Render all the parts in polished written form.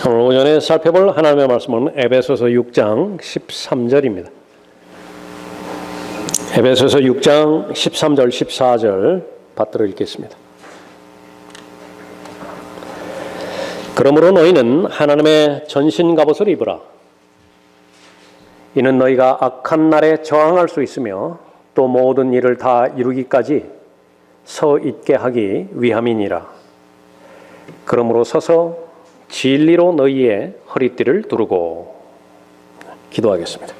오늘 오전에 살펴볼 하나님의 말씀은 에베소서 6장 13절입니다. 에베소서 6장 13절 14절 받들어 읽겠습니다. 그러므로 너희는 하나님의 전신 갑옷을 입으라. 이는 너희가 악한 날에 저항할 수 있으며 또 모든 일을 다 이루기까지 서 있게 하기 위함이니라. 그러므로 서서 진리로 너희의 허리띠를 두르고. 기도하겠습니다.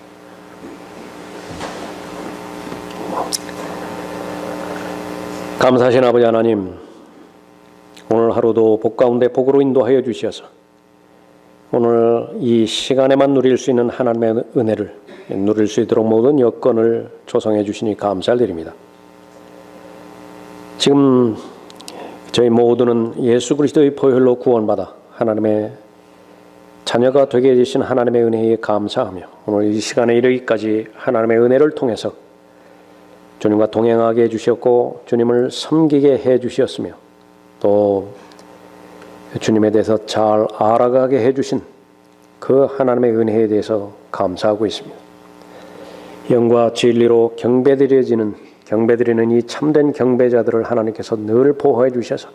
감사하신 아버지 하나님, 오늘 하루도 복 가운데 복으로 인도하여 주셔서 오늘 이 시간에만 누릴 수 있는 하나님의 은혜를 누릴 수 있도록 모든 여건을 조성해 주시니 감사드립니다. 지금 저희 모두는 예수 그리스도의 보혈로 구원받아 하나님의 자녀가 되게 해주신 하나님의 은혜에 감사하며 오늘 이 시간에 이르기까지 하나님의 은혜를 통해서 주님과 동행하게 해주셨고 주님을 섬기게 해주셨으며 또 주님에 대해서 잘 알아가게 해주신 그 하나님의 은혜에 대해서 감사하고 있습니다. 영과 진리로 경배드리는 이 참된 경배자들을 하나님께서 늘 보호해 주셔서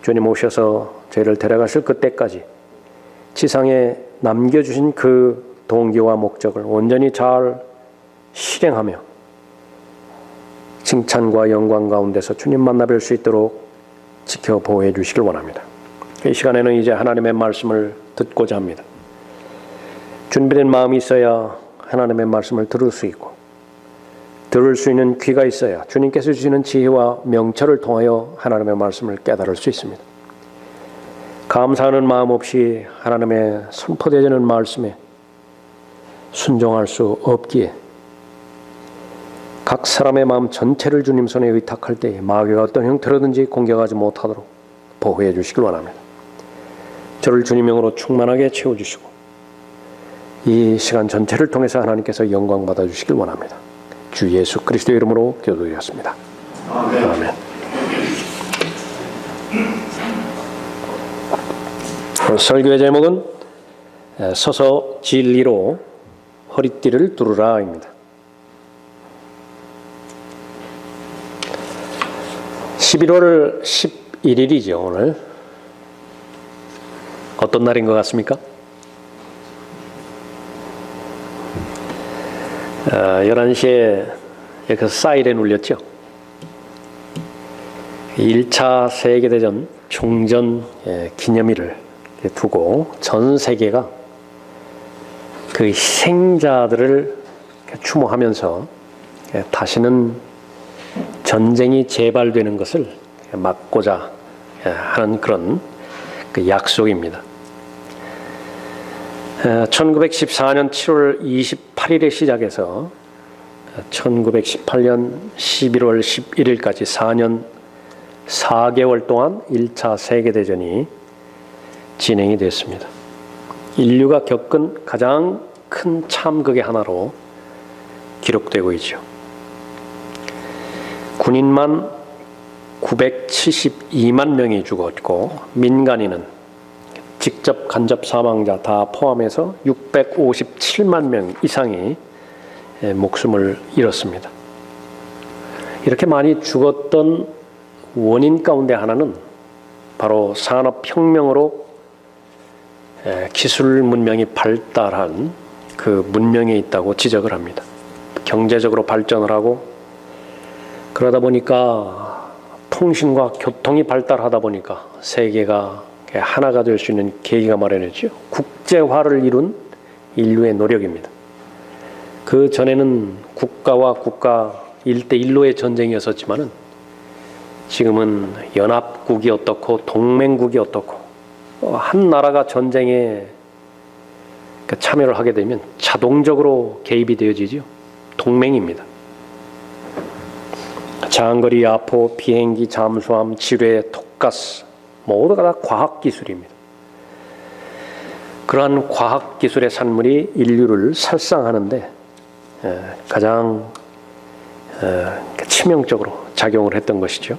주님 오셔서 저희를 데려가실 그때까지 지상에 남겨주신 그 동기와 목적을 온전히 잘 실행하며 칭찬과 영광 가운데서 주님 만나 뵐 수 있도록 지켜 보호해 주시길 원합니다. 이 시간에는 이제 하나님의 말씀을 듣고자 합니다. 준비된 마음이 있어야 하나님의 말씀을 들을 수 있고 들을 수 있는 귀가 있어야 주님께서 주시는 지혜와 명철을 통하여 하나님의 말씀을 깨달을 수 있습니다. 감사하는 마음 없이 하나님의 선포되는 말씀에 순종할 수 없기에 각 사람의 마음 전체를 주님 손에 의탁할 때에 마귀가 어떤 형태로든지 공격하지 못하도록 보호해 주시길 원합니다. 저를 주님명으로 충만하게 채워주시고 이 시간 전체를 통해서 하나님께서 영광 받아주시길 원합니다. 주 예수 그리스도의 이름으로 기도드렸습니다. 아멘. 설교의 제목은 서서 진리로 허리띠를 두르라입니다. 11월 11일이죠. 오늘 어떤 날인 것 같습니까? 11시에 여기서 사이렌 울렸죠. 1차 세계대전 총전 기념일을 두고 전 세계가 그 희생자들을 추모하면서 다시는 전쟁이 재발되는 것을 막고자 하는 그런 그 약속입니다. 1914년 7월 28일에 시작해서 1918년 11월 11일까지 4년 4개월 동안 1차 세계대전이 진행이 됐습니다. 인류가 겪은 가장 큰 참극의 하나로 기록되고 있죠. 군인만 972만 명이 죽었고 민간인은 직접 간접 사망자 다 포함해서 657만 명 이상이 목숨을 잃었습니다. 이렇게 많이 죽었던 원인 가운데 하나는 바로 산업혁명으로 기술 문명이 발달한 그 문명에 있다고 지적을 합니다. 경제적으로 발전을 하고 그러다 보니까 통신과 교통이 발달하다 보니까 세계가 하나가 될 수 있는 계기가 마련했죠. 국제화를 이룬 인류의 노력입니다. 그 전에는 국가와 국가 1대1로의 전쟁이었었지만은 지금은 연합국이 어떻고 동맹국이 어떻고 한 나라가 전쟁에 참여를 하게 되면 자동적으로 개입이 되어지죠. 동맹입니다. 장거리 야포, 비행기, 잠수함, 지뢰, 독가스 모두가 다 과학기술입니다. 그러한 과학기술의 산물이 인류를 살상하는데 가장 치명적으로 작용을 했던 것이죠.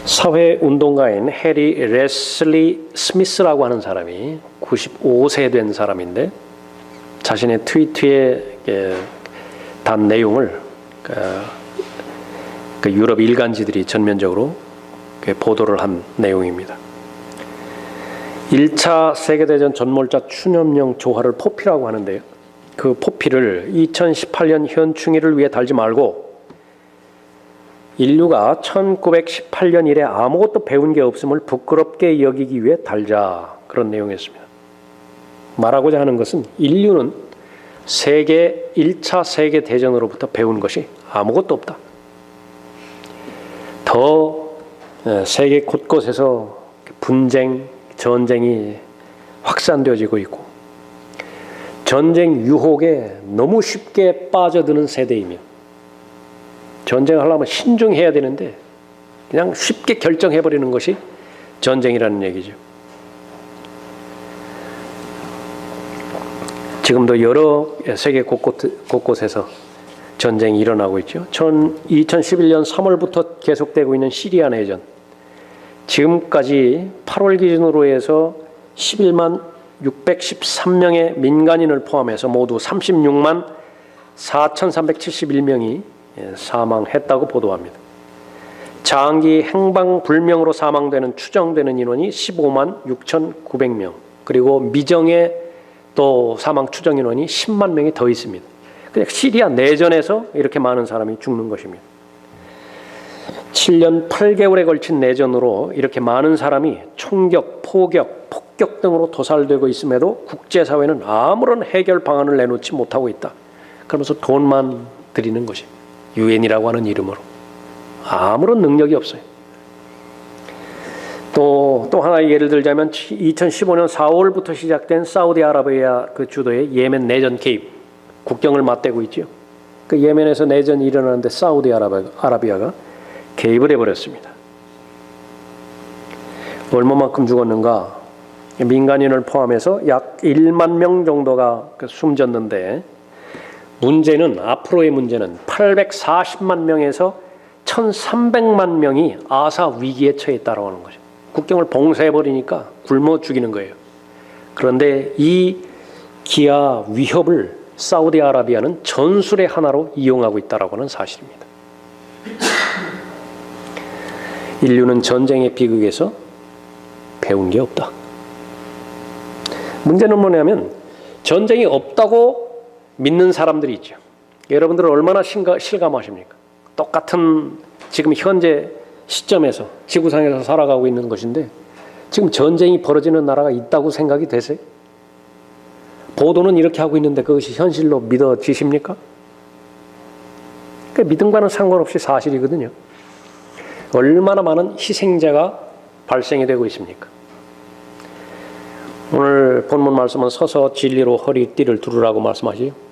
사회운동가인 해리 레슬리 스미스라고 하는 사람이 95세 된 사람인데 자신의 트위트에 단 내용을 그 유럽 일간지들이 전면적으로 보도를 한 내용입니다. 1차 세계대전 전몰자 추념용 조화를 포피라고 하는데요. 그 포피를 2018년 현충일을 위해 달지 말고 인류가 1918년 이래 아무것도 배운 게 없음을 부끄럽게 여기기 위해 달자, 그런 내용이었습니다. 말하고자 하는 것은 인류는 1차 세계대전으로부터 배운 것이 아무것도 없다. 더 세계 곳곳에서 분쟁, 전쟁이 확산되어지고 있고 전쟁 유혹에 너무 쉽게 빠져드는 세대이며 전쟁을 하려면 신중해야 되는데 그냥 쉽게 결정해버리는 것이 전쟁이라는 얘기죠. 지금도 여러 세계 곳곳에서 전쟁이 일어나고 있죠. 2011년 3월부터 계속되고 있는 시리아 내전, 지금까지 8월 기준으로 해서 11만 613명의 민간인을 포함해서 모두 36만 4,371명이 사망했다고 보도합니다. 장기 행방불명으로 사망되는 추정되는 인원이 15만 6,900명, 그리고 미정의 또 사망 추정 인원이 10만 명이 더 있습니다. 그냥 시리아 내전에서 이렇게 많은 사람이 죽는 것입니다. 7년 8개월에 걸친 내전으로 이렇게 많은 사람이 총격, 포격, 폭격 등으로 도살되고 있음에도 국제사회는 아무런 해결 방안을 내놓지 못하고 있다. 그러면서 돈만 들이는 것이 유엔이라고 하는 이름으로 아무런 능력이 없어요. 또 하나 예를 들자면 2015년 4월부터 시작된 사우디아라비아 그 주도의 예멘 내전 개입, 국경을 맞대고 있죠. 그 예멘에서 내전이 일어나는데 사우디아라비아가 개입을 해버렸습니다. 얼마만큼 죽었는가? 민간인을 포함해서 약 1만 명 정도가 숨졌는데 앞으로의 문제는 840만 명에서 1,300만 명이 아사 위기에 처했다고 하는 거죠. 국경을 봉쇄해버리니까 굶어 죽이는 거예요. 그런데 이 기아 위협을 사우디아라비아는 전술의 하나로 이용하고 있다고 하는 사실입니다. 인류는 전쟁의 비극에서 배운 게 없다. 문제는 뭐냐면 전쟁이 없다고 믿는 사람들이 있죠. 여러분들은 얼마나 실감하십니까? 똑같은 지금 현재 시점에서 지구상에서 살아가고 있는 것인데 지금 전쟁이 벌어지는 나라가 있다고 생각이 되세요? 보도는 이렇게 하고 있는데 그것이 현실로 믿어지십니까? 그러니까 믿음과는 상관없이 사실이거든요. 얼마나 많은 희생자가 발생이 되고 있습니까? 오늘 본문 말씀은 서서 진리로 허리띠를 두르라고 말씀하시죠.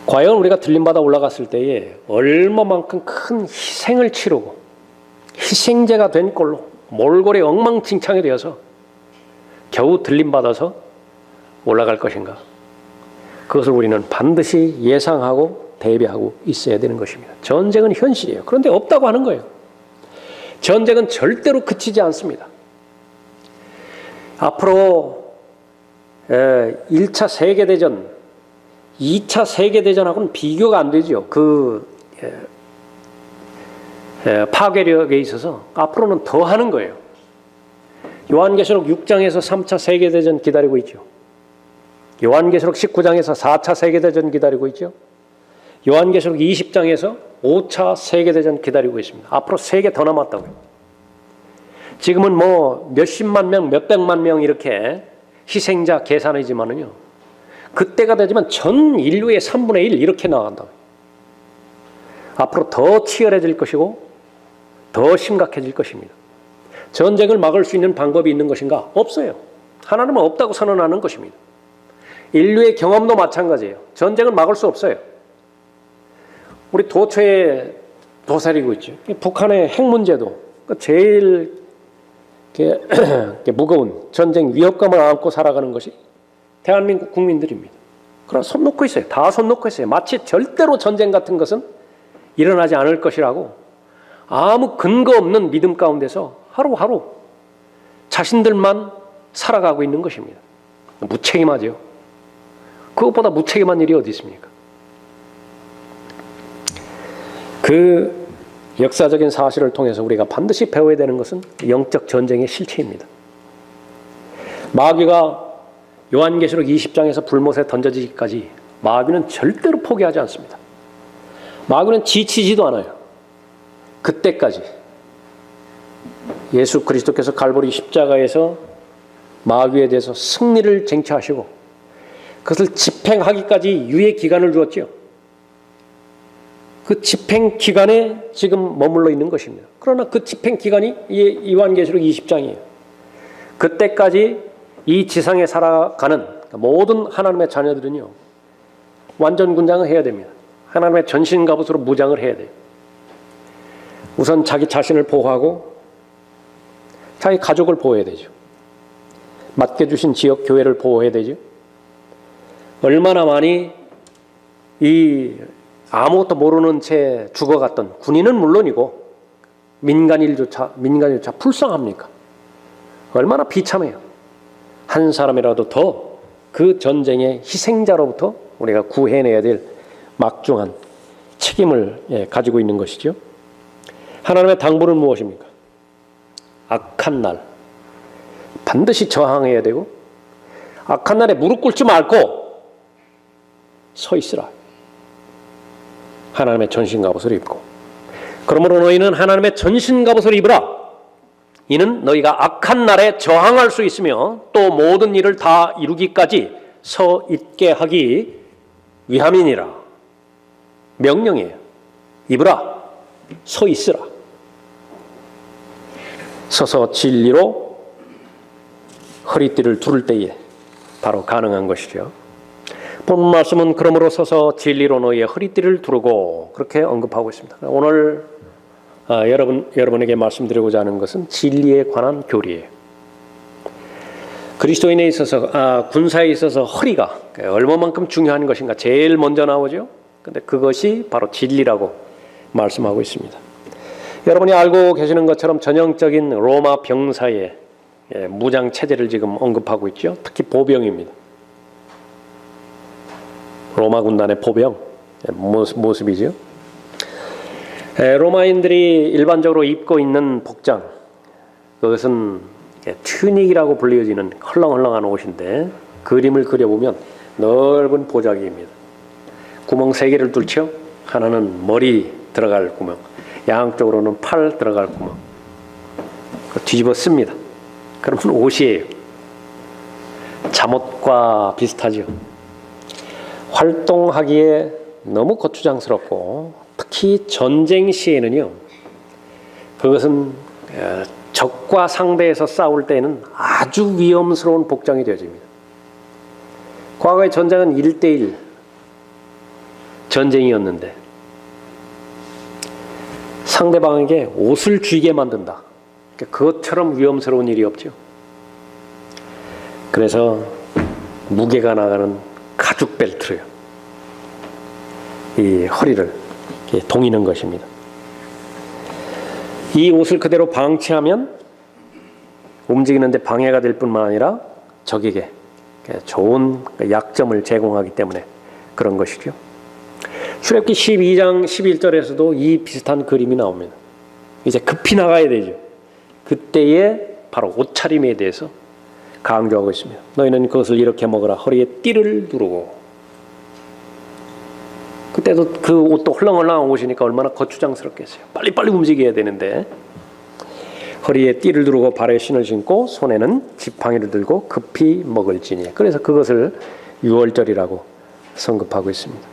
과연 우리가 들림받아 올라갔을 때에 얼마만큼 큰 희생을 치르고 희생자가 된 꼴로 몰골에 엉망진창이 되어서 겨우 들림받아서 올라갈 것인가? 그것을 우리는 반드시 예상하고 대비하고 있어야 되는 것입니다. 전쟁은 현실이에요. 그런데 없다고 하는 거예요. 전쟁은 절대로 그치지 않습니다. 앞으로 1차 세계대전, 2차 세계대전하고는 비교가 안 되죠. 파괴력에 있어서 앞으로는 더 하는 거예요. 요한계시록 6장에서 3차 세계대전 기다리고 있죠. 요한계시록 19장에서 4차 세계대전 기다리고 있죠. 요한계시록 20장에서 5차 세계대전 기다리고 있습니다. 앞으로 3개 더 남았다고요. 지금은 뭐 몇십만 명, 몇백만 명 이렇게 희생자 계산이지만은요. 그때가 되지만 전 인류의 3분의 1 이렇게 나간다고요. 앞으로 더 치열해질 것이고 더 심각해질 것입니다. 전쟁을 막을 수 있는 방법이 있는 것인가? 없어요. 하나님은 없다고 선언하는 것입니다. 인류의 경험도 마찬가지예요. 전쟁을 막을 수 없어요. 우리 도처에 도사리고 있죠. 북한의 핵 문제도 제일 무거운 전쟁 위협감을 안고 살아가는 것이 대한민국 국민들입니다. 그럼 손 놓고 있어요. 다 손 놓고 있어요. 마치 절대로 전쟁 같은 것은 일어나지 않을 것이라고 아무 근거 없는 믿음 가운데서 하루하루 자신들만 살아가고 있는 것입니다. 무책임하죠. 그것보다 무책임한 일이 어디 있습니까? 그 역사적인 사실을 통해서 우리가 반드시 배워야 되는 것은 영적 전쟁의 실체입니다. 마귀가 요한계시록 20장에서 불못에 던져지기까지 마귀는 절대로 포기하지 않습니다. 마귀는 지치지도 않아요. 그때까지 예수 그리스도께서 갈보리 십자가에서 마귀에 대해서 승리를 쟁취하시고 그것을 집행하기까지 유예 기간을 주었지요. 그 집행 기간에 지금 머물러 있는 것입니다. 그러나 그 집행 기간이 요한계시록 20장이에요. 그때까지 이 지상에 살아가는 모든 하나님의 자녀들은요, 완전 군장을 해야 됩니다. 하나님의 전신갑옷으로 무장을 해야 돼요. 우선 자기 자신을 보호하고 자기 가족을 보호해야 되죠. 맡겨주신 지역 교회를 보호해야 되죠. 얼마나 많이 이 아무것도 모르는 채 죽어갔던 군인은 물론이고 민간인조차 불쌍합니까? 얼마나 비참해요. 한 사람이라도 더 그 전쟁의 희생자로부터 우리가 구해내야 될 막중한 책임을 가지고 있는 것이죠. 하나님의 당부는 무엇입니까? 악한 날 반드시 저항해야 되고 악한 날에 무릎 꿇지 말고 서 있으라. 하나님의 전신갑옷을 입고, 그러므로 너희는 하나님의 전신갑옷을 입으라. 이는 너희가 악한 날에 저항할 수 있으며 또 모든 일을 다 이루기까지 서 있게 하기 위함이니라. 명령이에요. 입으라. 서 있으라. 서서 진리로 허리띠를 두를 때에 바로 가능한 것이죠. 본 말씀은 그러므로 서서 진리로 너희의 허리띠를 두르고 그렇게 언급하고 있습니다. 오늘 여러분에게 말씀드리고자 하는 것은 진리에 관한 교리예요. 그리스도인에 있어서 군사에 있어서 허리가 얼마만큼 중요한 것인가 제일 먼저 나오죠. 근데 그것이 바로 진리라고 말씀하고 있습니다. 여러분이 알고 계시는 것처럼 전형적인 로마 병사의 무장 체제를 지금 언급하고 있죠. 특히 보병입니다. 로마 군단의 보병 모습이죠. 로마인들이 일반적으로 입고 있는 복장, 그것은 튜닉이라고 불려지는 헐렁헐렁한 옷인데 그림을 그려보면 넓은 보자기입니다. 구멍 3개를 뚫죠. 하나는 머리 들어갈 구멍, 양쪽으로는 팔 들어갈 구멍. 뒤집어 씁니다. 그러면 옷이에요. 잠옷과 비슷하죠. 활동하기에 너무 거추장스럽고 특히 전쟁 시에는요, 그것은 적과 상대해서 싸울 때에는 아주 위험스러운 복장이 되어집니다. 과거의 전쟁은 1대1 전쟁이었는데 상대방에게 옷을 쥐게 만든다. 그것처럼 위험스러운 일이 없죠. 그래서 무게가 나가는 가죽 벨트로요, 이 허리를 동이는 것입니다. 이 옷을 그대로 방치하면 움직이는데 방해가 될 뿐만 아니라 적에게 좋은 약점을 제공하기 때문에 그런 것이죠. 출애굽기 12장 11절에서도 이 비슷한 그림이 나옵니다. 이제 급히 나가야 되죠. 그때에 바로 옷차림에 대해서 강조하고 있습니다. 너희는 그것을 이렇게 먹으라. 허리에 띠를 두르고. 그때도 그 옷도 헐렁헐렁한 옷이니까 얼마나 거추장스럽겠어요. 빨리빨리 움직여야 되는데 허리에 띠를 두르고 발에 신을 신고 손에는 지팡이를 들고 급히 먹을지니. 그래서 그것을 유월절이라고 성급하고 있습니다.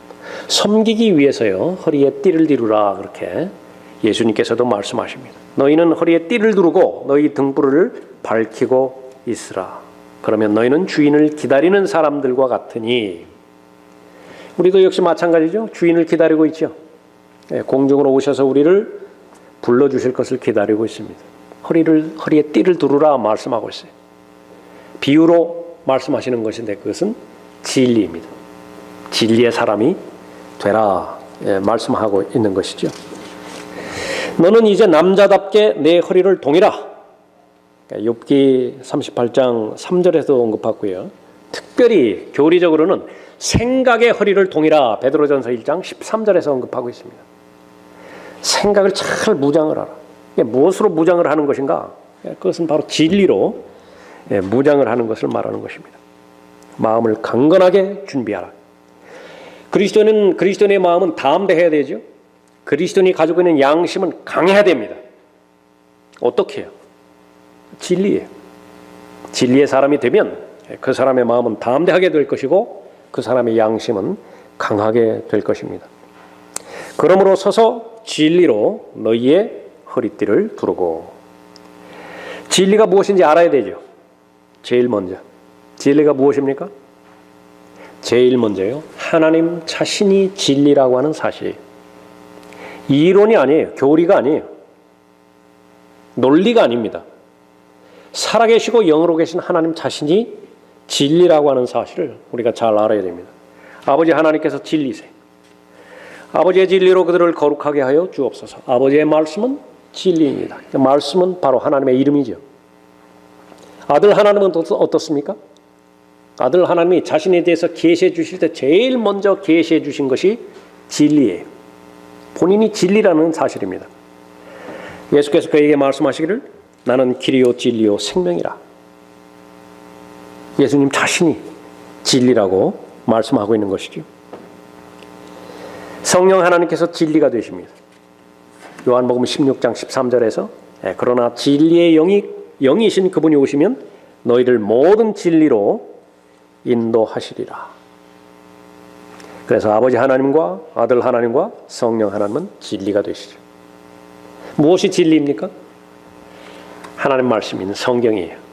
섬기기 위해서요, 허리에 띠를 두르라 그렇게 예수님께서도 말씀하십니다. 너희는 허리에 띠를 두르고 너희 등불을 밝히고 있으라. 그러면 너희는 주인을 기다리는 사람들과 같으니. 우리도 역시 마찬가지죠. 주인을 기다리고 있죠. 공중으로 오셔서 우리를 불러주실 것을 기다리고 있습니다. 허리에 띠를 두르라 말씀하고 있어요. 비유로 말씀하시는 것인데 그것은 진리입니다. 진리의 사람이 되라 말씀하고 있는 것이죠. 너는 이제 남자답게 내 허리를 동이라. 욥기 38장 3절에서 언급하고요. 특별히 교리적으로는 생각의 허리를 동이라 베드로전서 1장 13절에서 언급하고 있습니다. 생각을 잘 무장을 하라. 무엇으로 무장을 하는 것인가? 그것은 바로 진리로 무장을 하는 것을 말하는 것입니다. 마음을 강건하게 준비하라. 그리스도인의 마음은 담대해야 되죠. 그리스도인이 가지고 있는 양심은 강해야 됩니다. 어떻게 해요? 진리예요. 진리의 사람이 되면 그 사람의 마음은 담대하게 될 것이고 그 사람의 양심은 강하게 될 것입니다. 그러므로 서서 진리로 너희의 허리띠를 두르고. 진리가 무엇인지 알아야 되죠. 제일 먼저 진리가 무엇입니까? 제일 먼저요, 하나님 자신이 진리라고 하는 사실이에요. 이론이 아니에요. 교리가 아니에요. 논리가 아닙니다. 살아계시고 영으로 계신 하나님 자신이 진리라고 하는 사실을 우리가 잘 알아야 됩니다. 아버지 하나님께서 진리세요. 아버지의 진리로 그들을 거룩하게 하여 주옵소서. 아버지의 말씀은 진리입니다. 말씀은 바로 하나님의 이름이죠. 아들 하나님은 어떻습니까? 아들 하나님이 자신에 대해서 계시해 주실 때 제일 먼저 계시해 주신 것이 진리예요. 본인이 진리라는 사실입니다. 예수께서 그에게 말씀하시기를 나는 길이요 진리요 생명이라. 예수님 자신이 진리라고 말씀하고 있는 것이죠. 성령 하나님께서 진리가 되십니다. 요한복음 16장 13절에서 그러나 진리의 영이신 그분이 오시면 너희를 모든 진리로 인도하시리라. 그래서 아버지 하나님과 아들 하나님과 성령 하나님은 진리가 되시죠. 무엇이 진리입니까? 하나님 말씀인 성경이에요.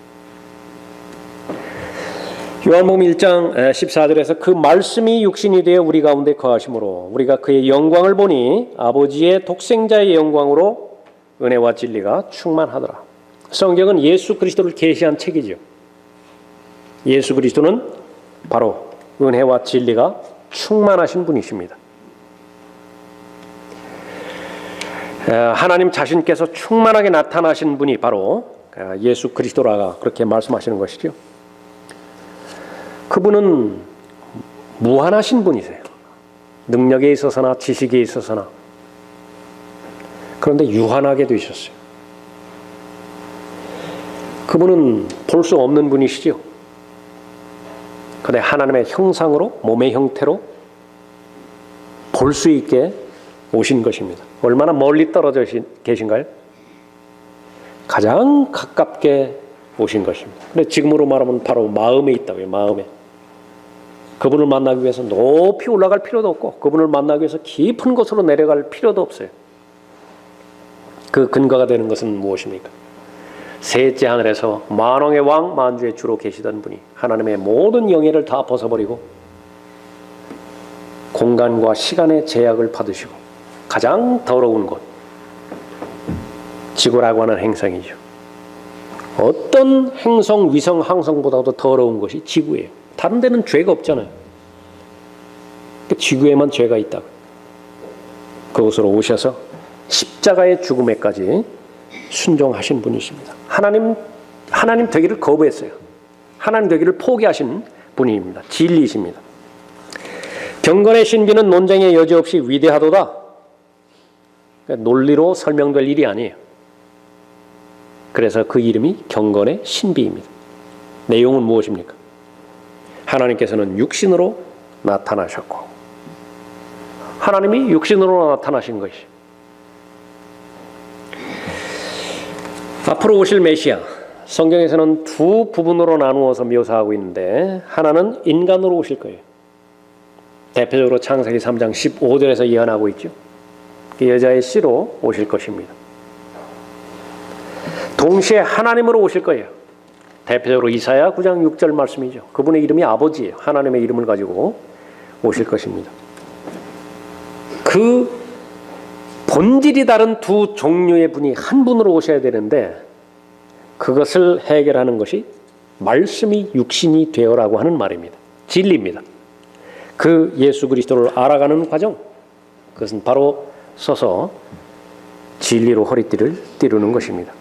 요한복음 1장 14절에서 그 말씀이 육신이 되어 우리 가운데 거하심으로 우리가 그의 영광을 보니 아버지의 독생자의 영광으로 은혜와 진리가 충만하더라. 성경은 예수 그리스도를 계시한 책이죠. 예수 그리스도는 바로 은혜와 진리가 충만하신 분이십니다. 하나님 자신께서 충만하게 나타나신 분이 바로 예수 그리스도라가 그렇게 말씀하시는 것이죠. 그분은 무한하신 분이세요. 능력에 있어서나 지식에 있어서나. 그런데 유한하게 되셨어요. 그분은 볼 수 없는 분이시죠. 그런데 하나님의 형상으로 몸의 형태로 볼 수 있게 오신 것입니다. 얼마나 멀리 떨어져 계신가요? 가장 가깝게 오신 것입니다. 근데 지금으로 말하면 바로 마음에 있다고요. 마음에. 그분을 만나기 위해서 높이 올라갈 필요도 없고 그분을 만나기 위해서 깊은 곳으로 내려갈 필요도 없어요. 그 근거가 되는 것은 무엇입니까? 셋째 하늘에서 만왕의 왕 만주의 주로 계시던 분이 하나님의 모든 영예를 다 벗어버리고 공간과 시간의 제약을 받으시고 가장 더러운 곳, 지구라고 하는 행성이죠. 어떤 행성, 위성, 항성보다도 더러운 것이 지구예요. 다른 데는 죄가 없잖아요. 지구에만 죄가 있다고. 그곳으로 오셔서 십자가의 죽음에까지 순종하신 분이십니다. 하나님 되기를 거부했어요. 하나님 되기를 포기하신 분입니다. 진리이십니다. 경건의 신비는 논쟁의 여지 없이 위대하도다. 그러니까 논리로 설명될 일이 아니에요. 그래서 그 이름이 경건의 신비입니다. 내용은 무엇입니까? 하나님께서는 육신으로 나타나셨고 하나님이 육신으로 나타나신 것이 앞으로 오실 메시아, 성경에서는 두 부분으로 나누어서 묘사하고 있는데 하나는 인간으로 오실 거예요. 대표적으로 창세기 3장 15절에서 예언하고 있죠. 그 여자의 씨로 오실 것입니다. 동시에 하나님으로 오실 거예요. 대표적으로 이사야 9장 6절 말씀이죠. 그분의 이름이 아버지예요. 하나님의 이름을 가지고 오실 것입니다. 그 본질이 다른 두 종류의 분이 한 분으로 오셔야 되는데 그것을 해결하는 것이 말씀이 육신이 되어라고 하는 말입니다. 진리입니다. 그 예수 그리스도를 알아가는 과정, 그것은 바로 서서 진리로 허리띠를 띠르는 것입니다.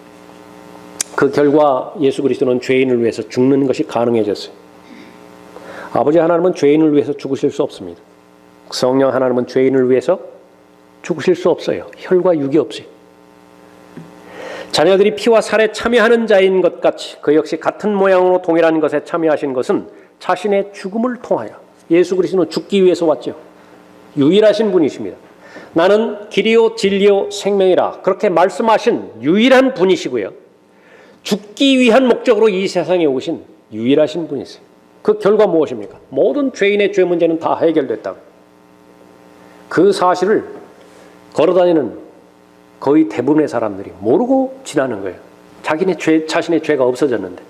그 결과 예수 그리스도는 죄인을 위해서 죽는 것이 가능해졌어요. 아버지 하나님은 죄인을 위해서 죽으실 수 없습니다. 성령 하나님은 죄인을 위해서 죽으실 수 없어요. 혈과 육이 없어요. 자녀들이 피와 살에 참여하는 자인 것 같이 그 역시 같은 모양으로 동일한 것에 참여하신 것은 자신의 죽음을 통하여 예수 그리스도는 죽기 위해서 왔죠. 유일하신 분이십니다. 나는 길이요 진리요 생명이라 그렇게 말씀하신 유일한 분이시고요. 죽기 위한 목적으로 이 세상에 오신 유일하신 분이세요. 그 결과 무엇입니까? 모든 죄인의 죄 문제는 다 해결됐다. 그 사실을 걸어다니는 거의 대부분의 사람들이 모르고 지나는 거예요. 자신의 죄가 없어졌는데.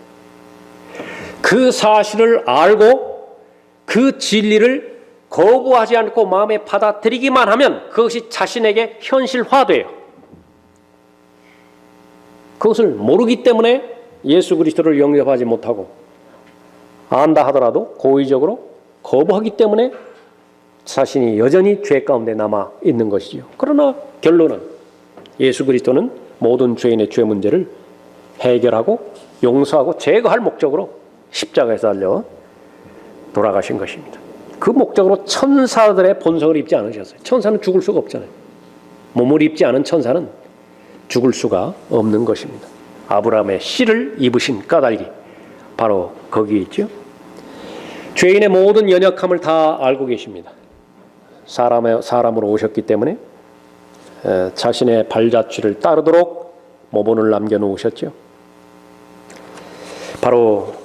그 사실을 알고 그 진리를 거부하지 않고 마음에 받아들이기만 하면 그것이 자신에게 현실화돼요. 그것을 모르기 때문에 예수 그리스도를 영접하지 못하고 안다 하더라도 고의적으로 거부하기 때문에 자신이 여전히 죄 가운데 남아 있는 것이죠. 그러나 결론은 예수 그리스도는 모든 죄인의 죄 문제를 해결하고 용서하고 제거할 목적으로 십자가에서 달려 돌아가신 것입니다. 그 목적으로 천사들의 본성을 입지 않으셨어요. 천사는 죽을 수가 없잖아요. 몸을 입지 않은 천사는 죽을 수가 없는 것입니다. 아브라함의 씨를 입으신 까닭이 바로 거기에 있죠. 죄인의 모든 연약함을 다 알고 계십니다. 사람으로 오셨기 때문에 자신의 발자취를 따르도록 모본을 남겨놓으셨죠. 바로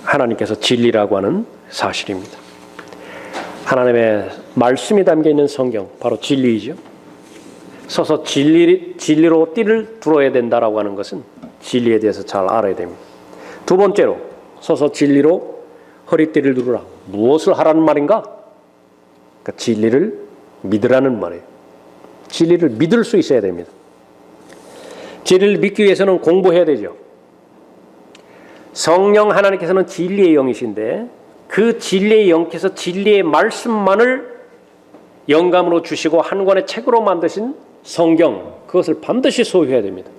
하나님께서 진리라고 하는 사실입니다. 하나님의 말씀이 담겨있는 성경, 바로 진리이죠. 서서 진리로 띠를 두어야 된다라고 하는 것은 진리에 대해서 잘 알아야 됩니다. 두 번째로 서서 진리로 허리띠를 두르라. 무엇을 하라는 말인가? 그러니까 진리를 믿으라는 말이에요. 진리를 믿을 수 있어야 됩니다. 진리를 믿기 위해서는 공부해야 되죠. 성령 하나님께서는 진리의 영이신데 그 진리의 영께서 진리의 말씀만을 영감으로 주시고 한 권의 책으로 만드신 성경, 그것을 반드시 소유해야 됩니다.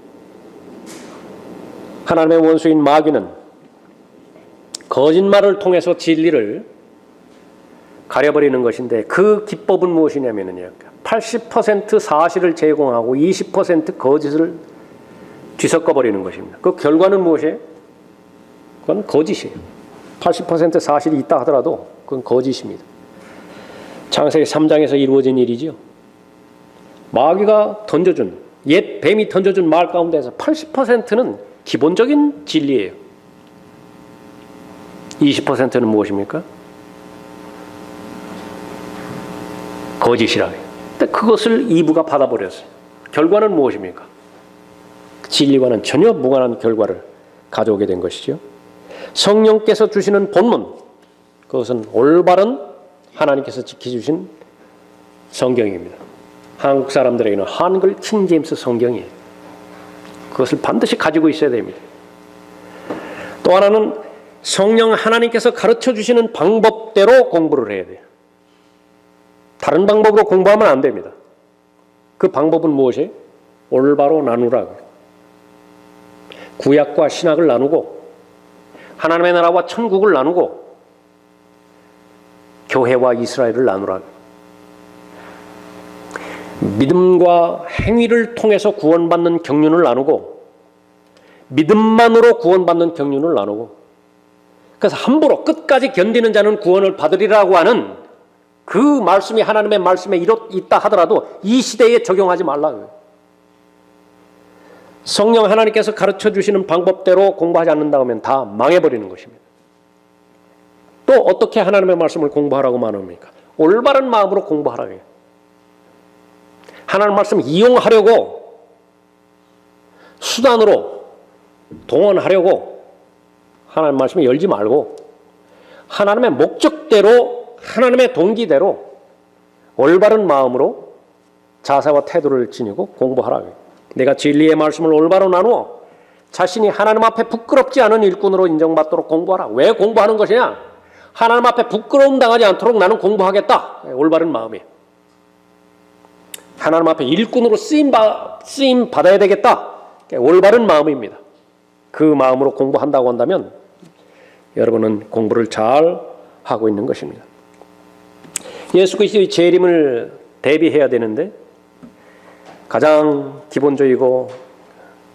하나님의 원수인 마귀는 거짓말을 통해서 진리를 가려버리는 것인데 그 기법은 무엇이냐면요. 80% 사실을 제공하고 20% 거짓을 뒤섞어버리는 것입니다. 그 결과는 무엇이에요? 그건 거짓이에요. 80% 사실이 있다 하더라도 그건 거짓입니다. 창세기 3장에서 이루어진 일이죠. 마귀가 던져준, 옛 뱀이 던져준 말 가운데서 80%는 기본적인 진리예요. 20%는 무엇입니까? 거짓이라고요. 근데 그것을 이브가 받아버렸어요. 결과는 무엇입니까? 진리와는 전혀 무관한 결과를 가져오게 된 것이죠. 성령께서 주시는 본문, 그것은 올바른 하나님께서 지켜주신 성경입니다. 한국 사람들에게는 한글 킹제임스 성경이에요. 그것을 반드시 가지고 있어야 됩니다. 또 하나는 성령 하나님께서 가르쳐 주시는 방법대로 공부를 해야 돼요. 다른 방법으로 공부하면 안 됩니다. 그 방법은 무엇이에요? 올바로 나누라고요. 구약과 신약을 나누고 하나님의 나라와 천국을 나누고 교회와 이스라엘을 나누라. 믿음과 행위를 통해서 구원받는 경륜을 나누고 믿음만으로 구원받는 경륜을 나누고 그래서 함부로 끝까지 견디는 자는 구원을 받으리라고 하는 그 말씀이 하나님의 말씀에 있다 하더라도 이 시대에 적용하지 말라고요. 성령 하나님께서 가르쳐 주시는 방법대로 공부하지 않는다고 하면 다 망해버리는 것입니다. 또 어떻게 하나님의 말씀을 공부하라고 말합니까? 올바른 마음으로 공부하라고 해요. 하나님의 말씀을 이용하려고 수단으로 동원하려고 하나님의 말씀을 열지 말고 하나님의 목적대로 하나님의 동기대로 올바른 마음으로 자세와 태도를 지니고 공부하라고 해요. 내가 진리의 말씀을 올바로 나누어 자신이 하나님 앞에 부끄럽지 않은 일꾼으로 인정받도록 공부하라. 왜 공부하는 것이냐? 하나님 앞에 부끄러움 당하지 않도록 나는 공부하겠다. 올바른 마음이에요. 하나님 앞에 일꾼으로 쓰임 받아야 되겠다. 올바른 마음입니다. 그 마음으로 공부한다고 한다면 여러분은 공부를 잘 하고 있는 것입니다. 예수 그리스도의 재림을 대비해야 되는데 가장 기본적이고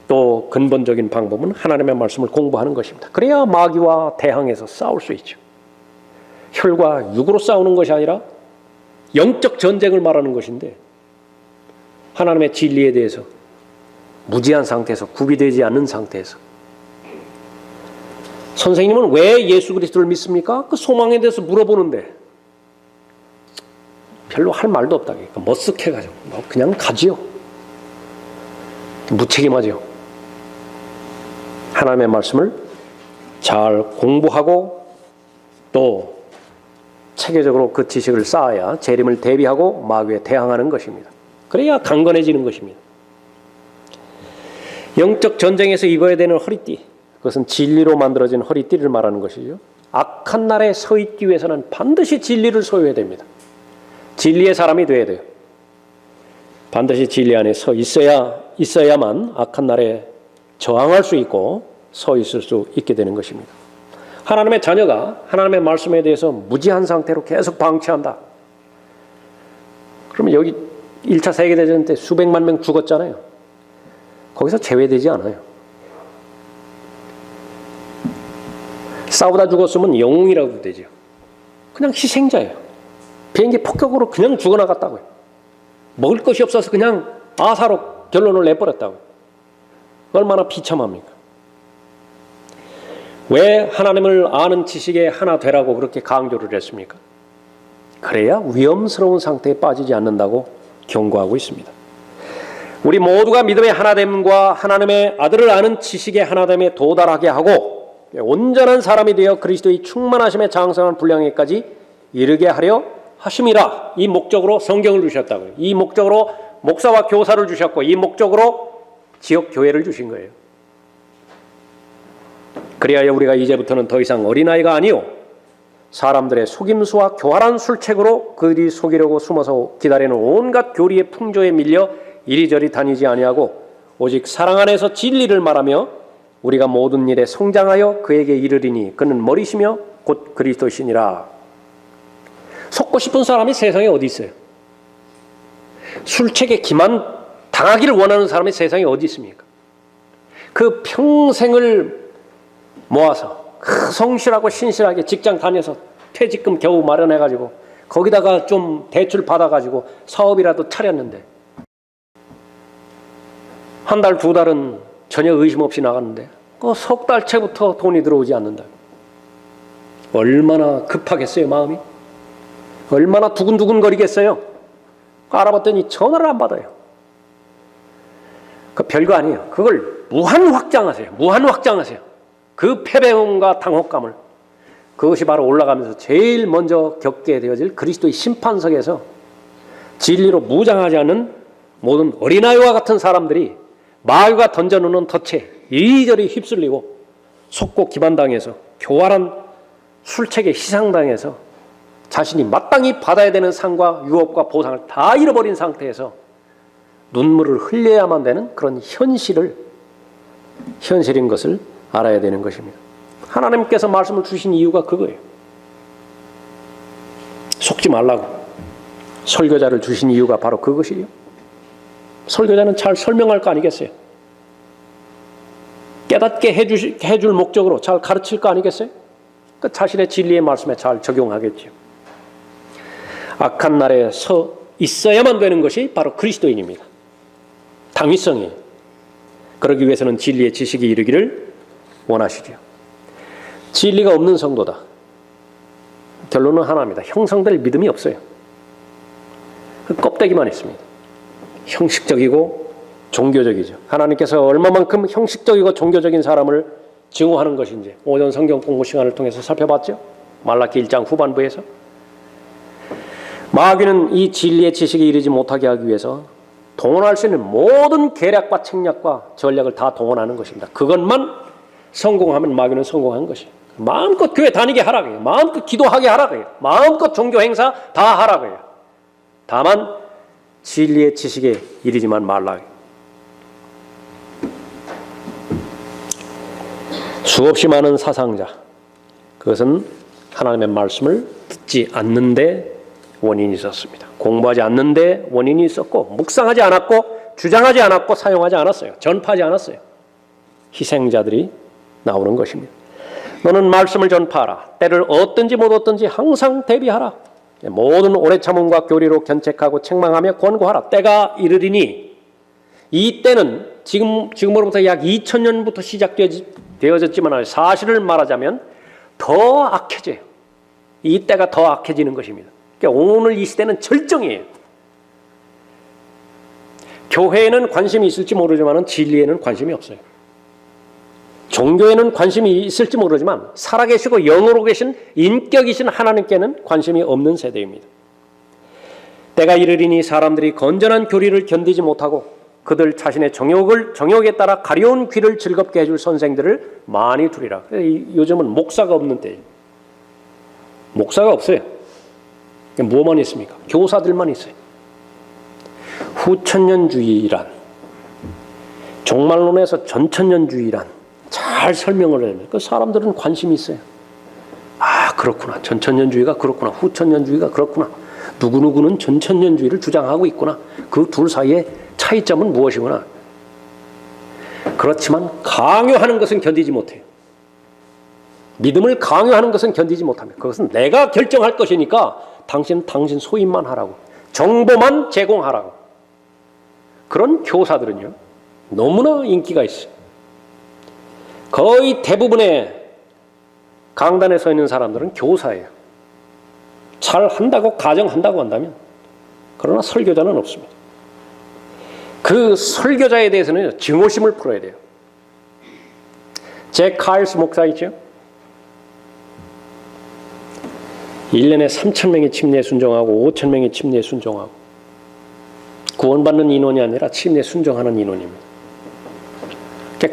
또 근본적인 방법은 하나님의 말씀을 공부하는 것입니다. 그래야 마귀와 대항해서 싸울 수 있죠. 혈과 육으로 싸우는 것이 아니라 영적 전쟁을 말하는 것인데 하나님의 진리에 대해서 무지한 상태에서 구비되지 않는 상태에서 선생님은 왜 예수 그리스도를 믿습니까? 그 소망에 대해서 물어보는데 별로 할 말도 없다. 그러니까 머쓱해가지고 그냥 가지요. 무책임하죠. 하나님의 말씀을 잘 공부하고 또 체계적으로 그 지식을 쌓아야 재림을 대비하고 마귀에 대항하는 것입니다. 그래야 강건해지는 것입니다. 영적 전쟁에서 입어야 되는 허리띠, 그것은 진리로 만들어진 허리띠를 말하는 것이죠. 악한 날에 서 있기 위해서는 반드시 진리를 소유해야 됩니다. 진리의 사람이 되어야 돼요. 반드시 진리 안에 서 있어야만 악한 날에 저항할 수 있고 서 있을 수 있게 되는 것입니다. 하나님의 자녀가 하나님의 말씀에 대해서 무지한 상태로 계속 방치한다. 그러면 여기 1차 세계대전 때 수백만 명 죽었잖아요. 거기서 제외되지 않아요. 싸우다 죽었으면 영웅이라고 되죠. 그냥 희생자예요. 비행기 폭격으로 그냥 죽어나갔다고요. 먹을 것이 없어서 그냥 아사로 결론을 내버렸다고요. 얼마나 비참합니까? 왜 하나님을 아는 지식에 하나 되라고 그렇게 강조를 했습니까? 그래야 위험스러운 상태에 빠지지 않는다고 경고하고 있습니다. 우리 모두가 믿음의 하나됨과 하나님의 아들을 아는 지식의 하나됨에 도달하게 하고 온전한 사람이 되어 그리스도의 충만하심에 장성한 분량에까지 이르게 하려 하심이라. 이 목적으로 성경을 주셨다고요. 이 목적으로 목사와 교사를 주셨고 이 목적으로 지역 교회를 주신 거예요. 그리하여 우리가 이제부터는 더 이상 어린아이가 아니요 사람들의 속임수와 교활한 술책으로 그들이 속이려고 숨어서 기다리는 온갖 교리의 풍조에 밀려 이리저리 다니지 아니하고 오직 사랑 안에서 진리를 말하며 우리가 모든 일에 성장하여 그에게 이르리니 그는 머리시며 곧 그리스도시니라. 속고 싶은 사람이 세상에 어디 있어요? 술책에 기만 당하기를 원하는 사람이 세상에 어디 있습니까? 그 평생을 모아서 성실하고 신실하게 직장 다녀서 퇴직금 겨우 마련해가지고 거기다가 좀 대출 받아가지고 사업이라도 차렸는데 한 달, 두 달은 전혀 의심 없이 나갔는데 그 석 달째부터 돈이 들어오지 않는다. 얼마나 급하겠어요, 마음이? 얼마나 두근두근 거리겠어요? 알아봤더니 전화를 안 받아요. 그 별거 아니에요. 그걸 무한 확장하세요. 무한 확장하세요. 그 패배감과 당혹감을. 그것이 바로 올라가면서 제일 먼저 겪게 되어질 그리스도의 심판석에서 진리로 무장하지 않는 모든 어린아이와 같은 사람들이 마귀가 던져놓는 덫에 이리저리 휩쓸리고 속고 기만당해서 교활한 술책에 희상당해서 자신이 마땅히 받아야 되는 상과 유업과 보상을 다 잃어버린 상태에서 눈물을 흘려야만 되는 그런 현실인 것을 알아야 되는 것입니다. 하나님께서 말씀을 주신 이유가 그거예요. 속지 말라고 설교자를 주신 이유가 바로 그것이에요. 설교자는 잘 설명할 거 아니겠어요? 깨닫게 해줄 목적으로 잘 가르칠 거 아니겠어요? 그 자신의 진리의 말씀에 잘 적용하겠죠. 악한 날에 서 있어야만 되는 것이 바로 그리스도인입니다. 당위성이에요. 그러기 위해서는 진리의 지식이 이르기를 원하시죠. 진리가 없는 성도다. 결론은 하나입니다. 형성될 믿음이 없어요. 그 껍데기만 있습니다. 형식적이고 종교적이죠. 하나님께서 얼마만큼 형식적이고 종교적인 사람을 증오하는 것인지 오전 성경 공부 시간을 통해서 살펴봤죠. 말라기 1장 후반부에서 마귀는 이 진리의 지식에 이르지 못하게 하기 위해서 동원할 수 있는 모든 계략과 책략과 전략을 다 동원하는 것입니다. 그것만 성공하면 마귀는 성공한 것이에요. 마음껏 교회 다니게 하라고 해요. 마음껏 기도하게 하라고 해요. 마음껏 종교 행사 다 하라고 해요. 다만 진리의 지식에 이르지만 말라. 수없이 많은 사상자, 그것은 하나님의 말씀을 듣지 않는데 원인이 있었습니다. 공부하지 않는데 원인이 있었고, 묵상하지 않았고, 주장하지 않았고, 사용하지 않았어요. 전파하지 않았어요. 희생자들이 나오는 것입니다. 너는 말씀을 전파하라. 때를 얻든지 못 얻든지 항상 대비하라. 모든 오래 참음과 교리로 견책하고 책망하며 권고하라. 때가 이르리니, 이 때는 지금으로부터 약 2000년부터 시작되어졌지만 사실을 말하자면 더 악해져요. 이 때가 더 악해지는 것입니다. 그러니까 오늘 이 시대는 절정이에요. 교회에는 관심이 있을지 모르지만 진리에는 관심이 없어요. 종교에는 관심이 있을지 모르지만 살아계시고 영으로 계신 인격이신 하나님께는 관심이 없는 세대입니다. 때가 이르리니 사람들이 건전한 교리를 견디지 못하고 그들 자신의 정욕에 따라 가려운 귀를 즐겁게 해줄 선생들을 많이 두리라. 요즘은 목사가 없는 때예요. 목사가 없어요. 뭐만 있습니까? 교사들만 있어요. 후천년주의란, 종말론에서 전천년주의란 잘 설명을 해요. 그 사람들은 관심이 있어요. 아, 그렇구나. 전천년주의가 그렇구나. 후천년주의가 그렇구나. 누구누구는 전천년주의를 주장하고 있구나. 그 둘 사이에 차이점은 무엇이구나. 그렇지만 강요하는 것은 견디지 못해요. 믿음을 강요하는 것은 견디지 못합니다. 그것은 내가 결정할 것이니까 당신 소임만 하라고. 정보만 제공하라고. 그런 교사들은요, 너무나 인기가 있어요. 거의 대부분의 강단에 서 있는 사람들은 교사예요. 잘 한다고 가정한다고 한다면. 그러나 설교자는 없습니다. 그 설교자에 대해서는 증오심을 풀어야 돼요. 잭 카일스 목사 있죠? 1년에 3,000명이 침례에 순종하고 5,000명이 침례에 순종하고, 구원받는 인원이 아니라 침례에 순종하는 인원입니다.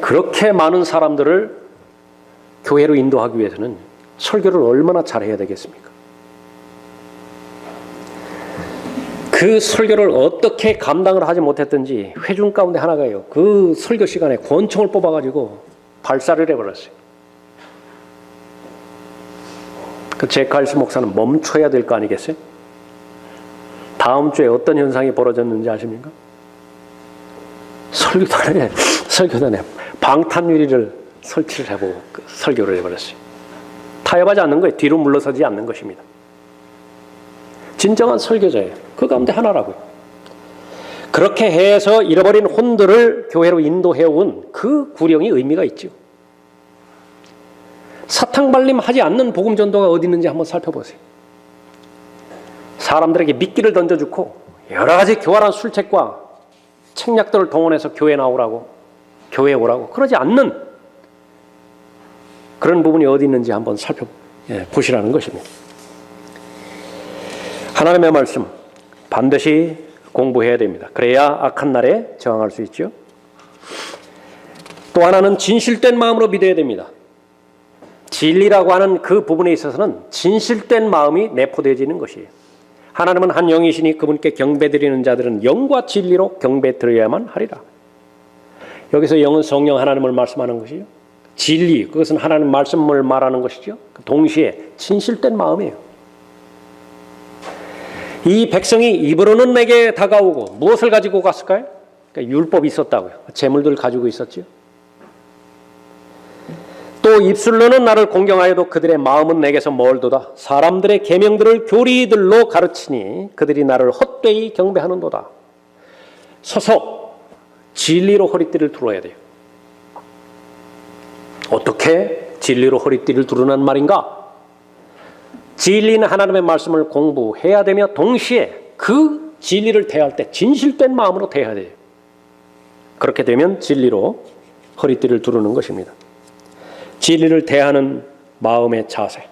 그렇게 많은 사람들을 교회로 인도하기 위해서는 설교를 얼마나 잘해야 되겠습니까? 그 설교를 어떻게 감당을 하지 못했든지 회중 가운데 하나가요, 그 설교 시간에 권총을 뽑아가지고 발사를 해버렸어요. 그 제칼스 목사는 멈춰야 될 거 아니겠어요? 다음 주에 어떤 현상이 벌어졌는지 아십니까? 설교단에 방탄유리를 설치를 해보고 설교를 해버렸어요. 타협하지 않는 거예요. 뒤로 물러서지 않는 것입니다. 진정한 설교자예요. 그 가운데 하나라고요. 그렇게 해서 잃어버린 혼들을 교회로 인도해온 그 구령이 의미가 있죠. 사탕발림하지 않는 복음 전도가 어디 있는지 한번 살펴보세요. 사람들에게 미끼를 던져주고 여러 가지 교활한 술책과 책략들을 동원해서 교회 나오라고, 교회에 오라고 그러지 않는 그런 부분이 어디 있는지 한번 살펴보시라는 것입니다. 하나님의 말씀 반드시 공부해야 됩니다. 그래야 악한 날에 저항할 수 있죠. 또 하나는 진실된 마음으로 믿어야 됩니다. 진리라고 하는 그 부분에 있어서는 진실된 마음이 내포되어지는 것이에요. 하나님은 한 영이시니 그분께 경배드리는 자들은 영과 진리로 경배드려야만 하리라. 여기서 영은 성령 하나님을 말씀하는 것이죠. 진리, 그것은 하나님 말씀을 말하는 것이죠. 동시에 진실된 마음이에요. 이 백성이 입으로는 내게 다가오고 무엇을 가지고 갔을까요? 그러니까 율법이 있었다고요. 재물들 가지고 있었죠. 또 입술로는 나를 공경하여도 그들의 마음은 내게서 멀도다. 사람들의 계명들을 교리들로 가르치니 그들이 나를 헛되이 경배하는도다. 서서 진리로 허리띠를 두르어야 돼요. 어떻게 진리로 허리띠를 두르는 말인가? 진리는 하나님의 말씀을 공부해야 되며 동시에 그 진리를 대할 때 진실된 마음으로 대해야 돼요. 그렇게 되면 진리로 허리띠를 두르는 것입니다. 진리를 대하는 마음의 자세,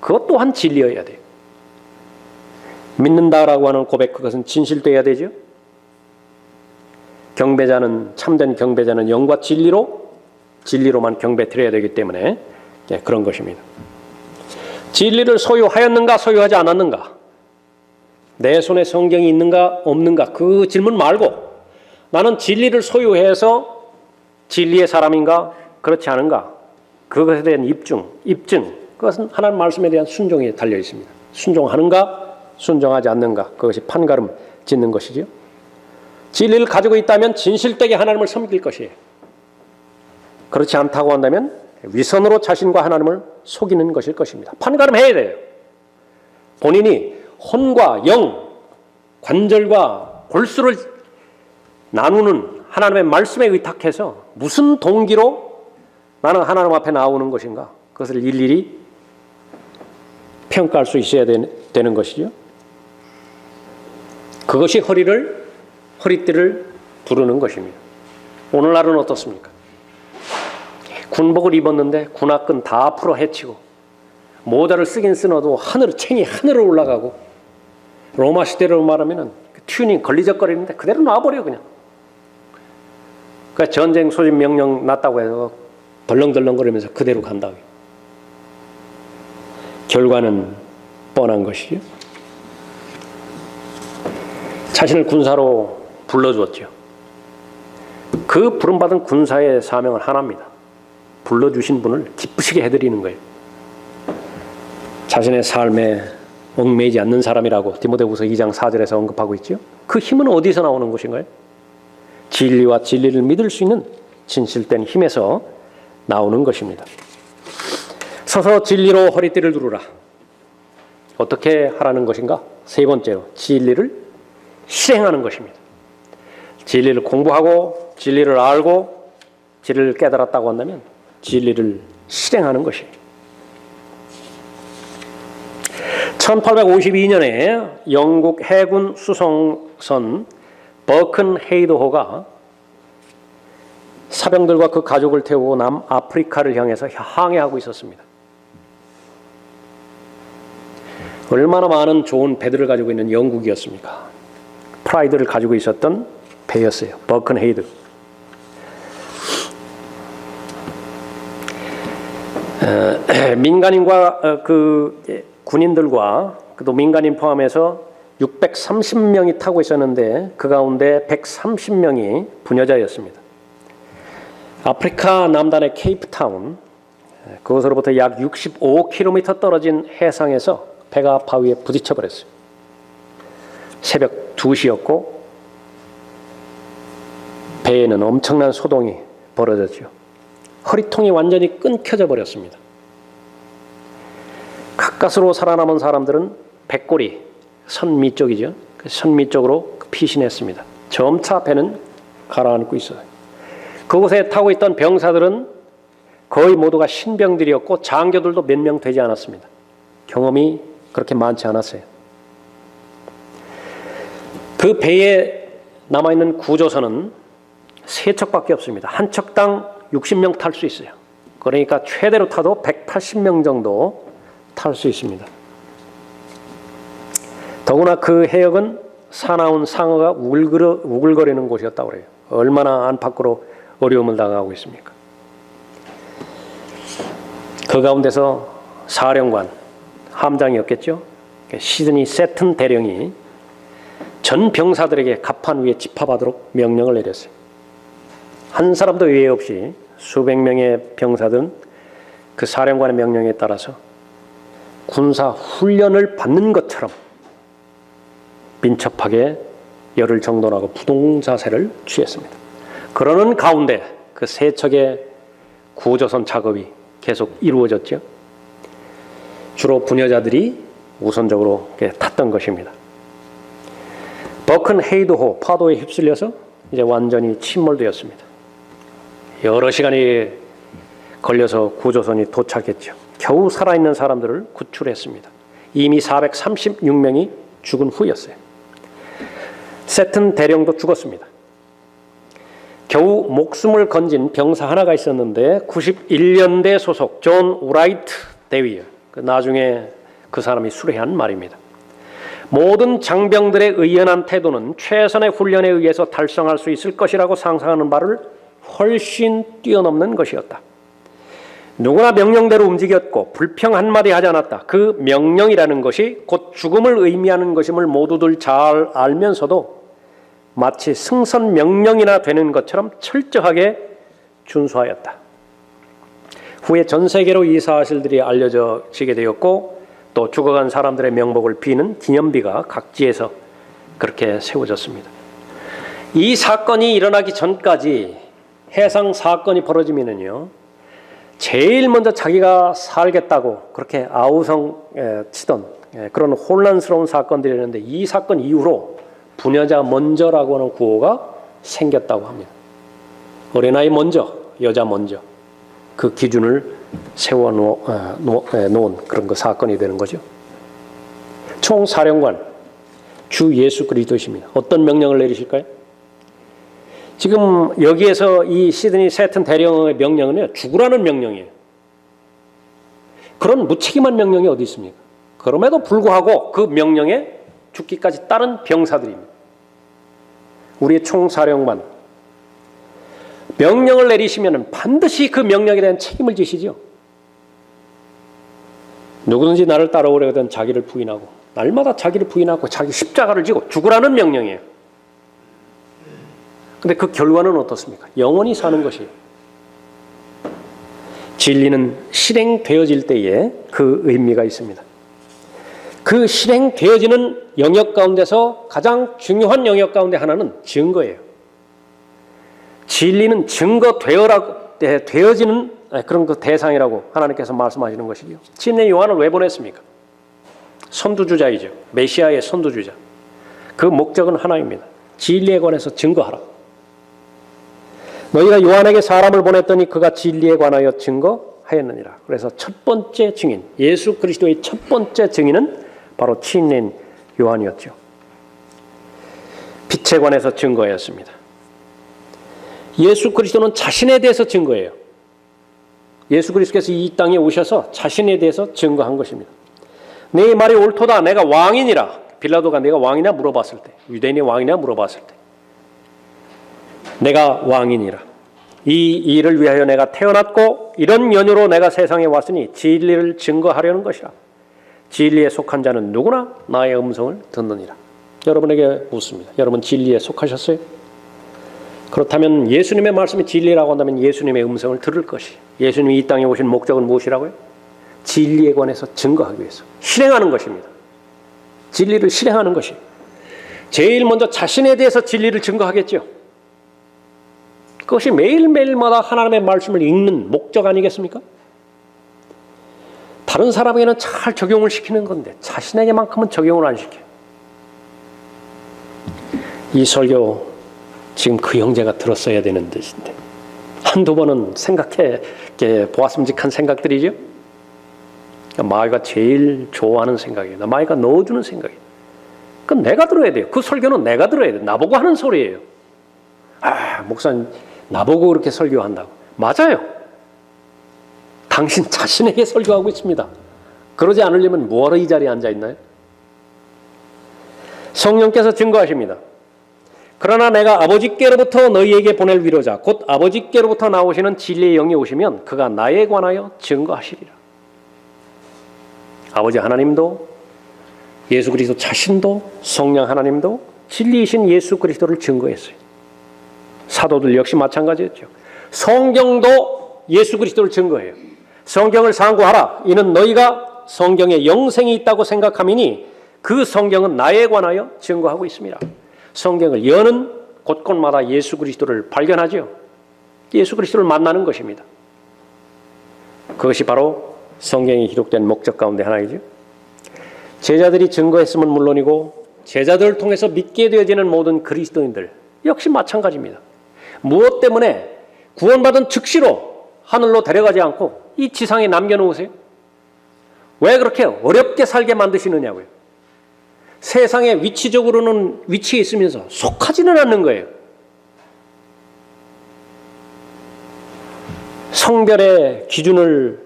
그것 또한 진리여야 돼요. 믿는다라고 하는 고백, 그것은 진실되어야 되죠. 참된 경배자는 영과 진리로만 경배 드려야 되기 때문에 그런 것입니다. 진리를 소유하였는가 소유하지 않았는가, 내 손에 성경이 있는가 없는가 그 질문 말고 나는 진리를 소유해서 진리의 사람인가 그렇지 않은가 그것에 대한 입증 그것은 하나님 말씀에 대한 순종에 달려 있습니다. 순종하는가 순종하지 않는가 그것이 판가름 짓는 것이죠. 진리를 가지고 있다면 진실되게 하나님을 섬길 것이에요. 그렇지 않다고 한다면 위선으로 자신과 하나님을 속이는 것일 것입니다. 판가름해야 돼요. 본인이 혼과 영, 관절과 골수를 나누는 하나님의 말씀에 의탁해서 무슨 동기로 나는 하나님 앞에 나오는 것인가 그것을 일일이 평가할 수 있어야 되는 것이죠. 그것이 허리띠를 두르는 것입니다. 오늘날은 어떻습니까? 군복을 입었는데 군화끈 다 풀어 헤치고 모자를 쓰긴 쓰너도 챙이 하늘로 올라가고 로마 시대로 말하면 튜닝 걸리적거리는데 그대로 놔버려 그냥. 그러니까 전쟁 소집 명령 났다고 해서 덜렁덜렁거리면서 그대로 간다고. 결과는 뻔한 것이죠. 자신을 군사로 불러주었죠. 그 부름받은 군사의 사명은 하나입니다. 불러주신 분을 기쁘시게 해드리는 거예요. 자신의 삶에 얽매이지 않는 사람이라고 디모데후서 2장 4절에서 언급하고 있죠. 그 힘은 어디서 나오는 것인가요? 진리와 진리를 믿을 수 있는 진실된 힘에서 나오는 것입니다. 서서 진리로 허리띠를 두르라. 어떻게 하라는 것인가? 세 번째로 진리를 실행하는 것입니다. 진리를 공부하고 진리를 알고 진리를 깨달았다고 한다면 진리를 실행하는 것이에요. 1852년에 영국 해군 수송선 버큰 헤이드호가 사병들과 그 가족을 태우고 남아프리카를 향해서 항해하고 있었습니다. 얼마나 많은 좋은 배들을 가지고 있는 영국이었습니까? 프라이드를 가지고 있었던 배였어요. 버큰 헤이드. 민간인과 그 군인들과 또 민간인 포함해서 630명이 타고 있었는데 그 가운데 130명이 부녀자였습니다. 아프리카 남단의 케이프타운 그것으로부터 약 65km 떨어진 해상에서 배가 바위에 부딪혀 버렸어요. 새벽 2시였고 배에는 엄청난 소동이 벌어졌죠. 허리통이 완전히 끊겨져 버렸습니다. 가까스로 살아남은 사람들은 백골이 선 밑쪽이죠. 선 밑쪽으로 피신했습니다. 점차 배는 가라앉고 있어요. 그곳에 타고 있던 병사들은 거의 모두가 신병들이었고 장교들도 몇 명 되지 않았습니다. 경험이 그렇게 많지 않았어요. 그 배에 남아있는 구조선은 3척밖에 없습니다. 한 척당 60명 탈 수 있어요. 그러니까 최대로 타도 180명 정도 탈 수 있습니다. 더구나 그 해역은 사나운 상어가 우글거리는 곳이었다고 그래요. 얼마나 안팎으로 어려움을 당하고 있습니까? 그 가운데서 사령관, 함장이었겠죠. 시드니 세튼 대령이 전 병사들에게 갑판 위에 집합하도록 명령을 내렸어요. 한 사람도 예외 없이 수백 명의 병사들은 그 사령관의 명령에 따라서 군사 훈련을 받는 것처럼 민첩하게 열을 정돈하고 부동 자세를 취했습니다. 그러는 가운데 그 세 척의 구조선 작업이 계속 이루어졌죠. 주로 부녀자들이 우선적으로 탔던 것입니다. 버큰 헤이드호 파도에 휩쓸려서 이제 완전히 침몰되었습니다. 여러 시간이 걸려서 구조선이 도착했죠. 겨우 살아있는 사람들을 구출했습니다. 이미 436명이 죽은 후였어요. 세튼 대령도 죽었습니다. 겨우 목숨을 건진 병사 하나가 있었는데 91년대 소속 존 우라이트 대위요. 나중에 그 사람이 수레한 말입니다. 모든 장병들의 의연한 태도는 최선의 훈련에 의해서 달성할 수 있을 것이라고 상상하는 바를 훨씬 뛰어넘는 것이었다. 누구나 명령대로 움직였고 불평 한마디 하지 않았다. 그 명령이라는 것이 곧 죽음을 의미하는 것임을 모두들 잘 알면서도 마치 승선 명령이나 되는 것처럼 철저하게 준수하였다. 후에 전 세계로 이 사실들이 알려지게 되었고 또 죽어간 사람들의 명복을 비는 기념비가 각지에서 그렇게 세워졌습니다. 이 사건이 일어나기 전까지 해상 사건이 벌어지면은요, 제일 먼저 자기가 살겠다고 그렇게 아우성 치던 그런 혼란스러운 사건들이 있는데 이 사건 이후로 부녀자 먼저라고 하는 구호가 생겼다고 합니다. 어린아이 먼저, 여자 먼저 그 기준을 세워놓은 그런 그 사건이 되는 거죠. 총사령관 주 예수 그리스도십니다. 어떤 명령을 내리실까요? 지금 여기에서 이 시드니 세튼 대령의 명령은 죽으라는 명령이에요. 그런 무책임한 명령이 어디 있습니까? 그럼에도 불구하고 그 명령에 죽기까지 따른 병사들입니다. 우리의 총사령관 명령을 내리시면 반드시 그 명령에 대한 책임을 지시죠. 누구든지 나를 따라오려거든 자기를 부인하고 날마다 자기를 부인하고 자기 십자가를 지고 죽으라는 명령이에요. 근데 그 결과는 어떻습니까? 영원히 사는 것이에요. 진리는 실행되어질 때에 그 의미가 있습니다. 그 실행되어지는 영역 가운데서 가장 중요한 영역 가운데 하나는 증거예요. 진리는 되어지는 그런 그 대상이라고 하나님께서 말씀하시는 것이죠. 진리 요한을 왜 보냈습니까? 선두주자이죠. 메시아의 선두주자. 그 목적은 하나입니다. 진리에 관해서 증거하라. 너희가 요한에게 사람을 보냈더니 그가 진리에 관하여 증거하였느니라. 그래서 첫 번째 증인, 예수 그리스도의 첫 번째 증인은 바로 친인 요한이었죠. 빛에 관해서 증거하였습니다. 예수 그리스도는 자신에 대해서 증거해요. 예수 그리스도께서 이 땅에 오셔서 자신에 대해서 증거한 것입니다. 내 말이 옳도다. 내가 왕이니라. 빌라도가 내가 왕이냐 물어봤을 때, 유대인이 왕이냐 물어봤을 때 내가 왕이니라. 이 일을 위하여 내가 태어났고 이런 연유로 내가 세상에 왔으니 진리를 증거하려는 것이라. 진리에 속한 자는 누구나 나의 음성을 듣느니라. 여러분에게 묻습니다. 여러분 진리에 속하셨어요? 그렇다면 예수님의 말씀이 진리라고 한다면 예수님의 음성을 들을 것이. 예수님이 이 땅에 오신 목적은 무엇이라고요? 진리에 관해서 증거하기 위해서 실행하는 것입니다. 진리를 실행하는 것이 제일 먼저 자신에 대해서 진리를 증거하겠죠. 그것이 매일매일마다 하나님의 말씀을 읽는 목적 아니겠습니까? 다른 사람에게는 잘 적용을 시키는 건데 자신에게만큼은 적용을 안 시켜요. 이 설교 지금 그 형제가 들었어야 되는 뜻인데 한두 번은 생각해 보았음직한 생각들이죠. 마이가 제일 좋아하는 생각이에요. 마이가 넣어주는 생각이에요. 그건 내가 들어야 돼요. 그 설교는 내가 들어야 돼요. 나보고 하는 소리예요. 목사님 나보고 그렇게 설교한다고. 맞아요. 당신 자신에게 설교하고 있습니다. 그러지 않으려면 뭐하러 이 자리에 앉아있나요? 성령께서 증거하십니다. 그러나 내가 아버지께로부터 너희에게 보낼 위로자 곧 아버지께로부터 나오시는 진리의 영이 오시면 그가 나에 관하여 증거하시리라. 아버지 하나님도 예수 그리스도 자신도 성령 하나님도 진리이신 예수 그리스도를 증거했어요. 사도들 역시 마찬가지였죠. 성경도 예수 그리스도를 증거해요. 성경을 상고하라. 이는 너희가 성경에 영생이 있다고 생각함이니 그 성경은 나에 관하여 증거하고 있습니다. 성경을 여는 곳곳마다 예수 그리스도를 발견하죠. 예수 그리스도를 만나는 것입니다. 그것이 바로 성경에 기록된 목적 가운데 하나이죠. 제자들이 증거했음은 물론이고 제자들을 통해서 믿게 되어지는 모든 그리스도인들 역시 마찬가지입니다. 무엇 때문에 구원받은 즉시로 하늘로 데려가지 않고 이 지상에 남겨놓으세요? 왜 그렇게 어렵게 살게 만드시느냐고요. 세상에 위치적으로는 위치에 있으면서 속하지는 않는 거예요. 성별의 기준을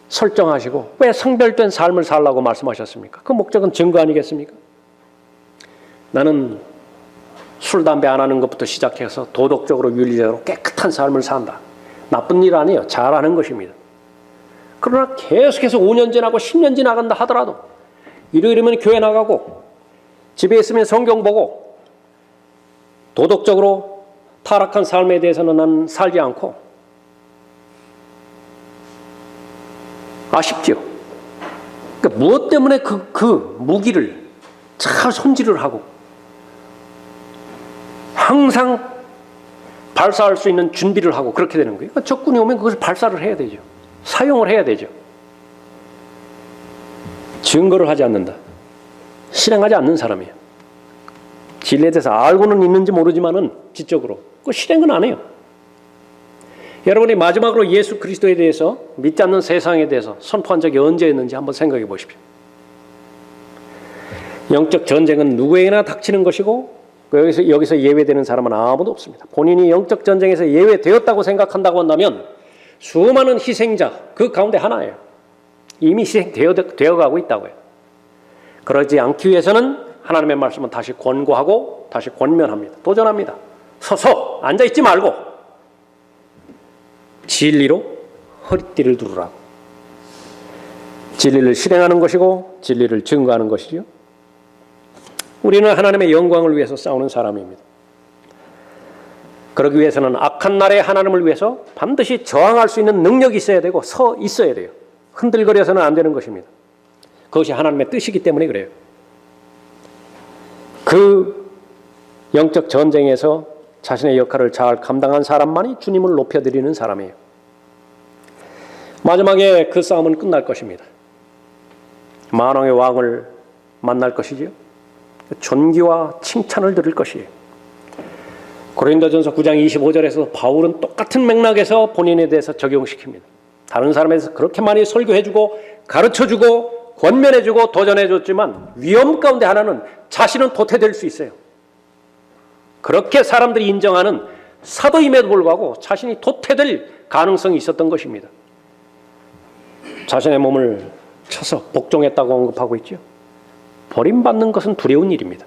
설정하시고 왜 성별된 삶을 살라고 말씀하셨습니까? 그 목적은 증거 아니겠습니까? 나는 술, 담배 안 하는 것부터 시작해서 도덕적으로 윤리적으로 깨끗한 삶을 산다. 나쁜 일 아니에요. 잘하는 것입니다. 그러나 계속해서 5년 지나고 10년 지나간다 하더라도 일요일이면 교회 나가고 집에 있으면 성경 보고 도덕적으로 타락한 삶에 대해서는 난 살지 않고 아쉽죠. 그러니까 무엇 때문에 그 무기를 잘 손질을 하고 항상 발사할 수 있는 준비를 하고 그렇게 되는 거예요. 그러니까 적군이 오면 그것을 발사를 해야 되죠. 사용을 해야 되죠. 증거를 하지 않는다. 실행하지 않는 사람이에요. 진리에 대해서 알고는 있는지 모르지만은 지적으로 그 실행은 안 해요. 여러분이 마지막으로 예수 그리스도에 대해서 믿지 않는 세상에 대해서 선포한 적이 언제였는지 한번 생각해 보십시오. 영적 전쟁은 누구에게나 닥치는 것이고 여기서 예외되는 사람은 아무도 없습니다. 본인이 영적 전쟁에서 예외되었다고 생각한다고 한다면 수많은 희생자 그 가운데 하나예요. 이미 희생되어 가고 있다고요. 그러지 않기 위해서는 하나님의 말씀은 다시 권고하고 다시 권면합니다. 도전합니다. 서서 앉아있지 말고 진리로 허리띠를 두르라고. 진리를 실행하는 것이고 진리를 증거하는 것이죠. 우리는 하나님의 영광을 위해서 싸우는 사람입니다. 그러기 위해서는 악한 날에 하나님을 위해서 반드시 저항할 수 있는 능력이 있어야 되고 서 있어야 돼요. 흔들거려서는 안 되는 것입니다. 그것이 하나님의 뜻이기 때문에 그래요. 그 영적 전쟁에서 자신의 역할을 잘 감당한 사람만이 주님을 높여드리는 사람이에요. 마지막에 그 싸움은 끝날 것입니다. 만왕의 왕을 만날 것이지요. 존귀와 칭찬을 들을 것이에요. 고린도전서 9장 25절에서 바울은 똑같은 맥락에서 본인에 대해서 적용시킵니다. 다른 사람에 대해서 그렇게 많이 설교해주고 가르쳐주고 권면해주고 도전해줬지만 위험 가운데 하나는 자신은 도태될 수 있어요. 그렇게 사람들이 인정하는 사도임에도 불구하고 자신이 도태될 가능성이 있었던 것입니다. 자신의 몸을 쳐서 복종했다고 언급하고 있죠. 버림받는 것은 두려운 일입니다.